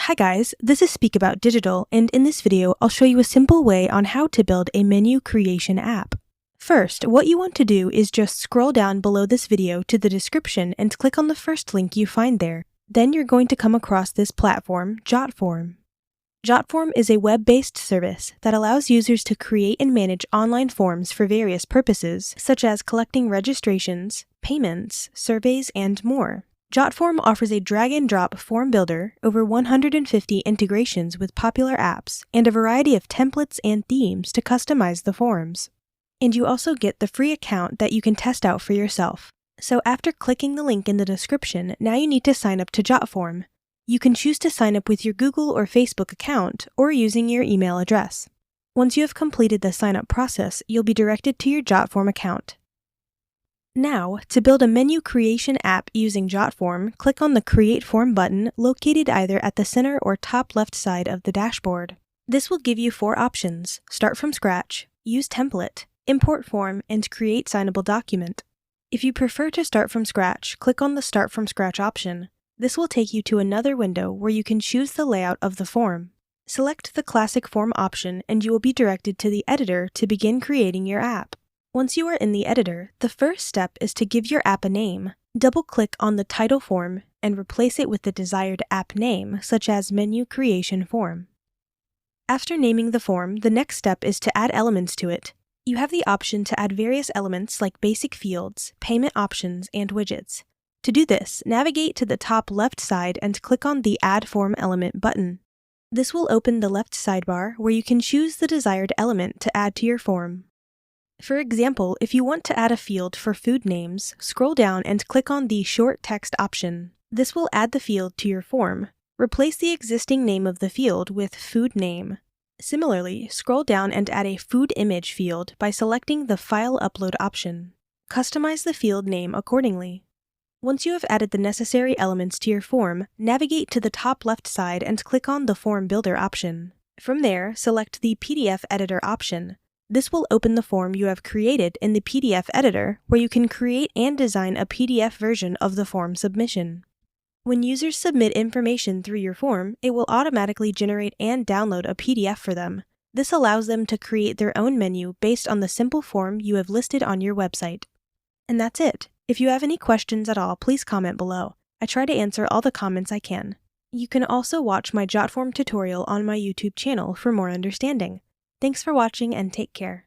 Hi guys, this is Speak About Digital, and in this video I'll show you a simple way on how to build a menu creation app. First, what you want to do is just scroll down below this video to the description and click on the first link you find there. Then you're going to come across this platform, JotForm. JotForm is a web-based service that allows users to create and manage online forms for various purposes, such as collecting registrations, payments, surveys, and more. JotForm offers a drag-and-drop form builder, over 150 integrations with popular apps, and a variety of templates and themes to customize the forms. And you also get the free account that you can test out for yourself. So after clicking the link in the description, now you need to sign up to JotForm. You can choose to sign up with your Google or Facebook account, or using your email address. Once you have completed the sign-up process, you'll be directed to your JotForm account. Now, to build a menu creation app using JotForm, click on the Create Form button located either at the center or top left side of the dashboard. This will give you 4 options: Start from Scratch, Use Template, Import Form, and Create Signable Document. If you prefer to start from scratch, click on the Start from Scratch option. This will take you to another window where you can choose the layout of the form. Select the Classic Form option and you will be directed to the editor to begin creating your app. Once you are in the editor, the first step is to give your app a name. Double-click on the title form and replace it with the desired app name, such as Menu Creation Form. After naming the form, the next step is to add elements to it. You have the option to add various elements like basic fields, payment options, and widgets. To do this, navigate to the top left side and click on the Add Form Element button. This will open the left sidebar where you can choose the desired element to add to your form. For example, if you want to add a field for food names, scroll down and click on the Short Text option. This will add the field to your form. Replace the existing name of the field with Food Name. Similarly, scroll down and add a food image field by selecting the File Upload option. Customize the field name accordingly. Once you have added the necessary elements to your form, navigate to the top left side and click on the Form Builder option. From there, select the PDF Editor option. This will open the form you have created in the PDF editor, where you can create and design a PDF version of the form submission. When users submit information through your form, it will automatically generate and download a PDF for them. This allows them to create their own menu based on the simple form you have listed on your website. And that's it. If you have any questions at all, please comment below. I try to answer all the comments I can. You can also watch my JotForm tutorial on my YouTube channel for more understanding. Thanks for watching and take care.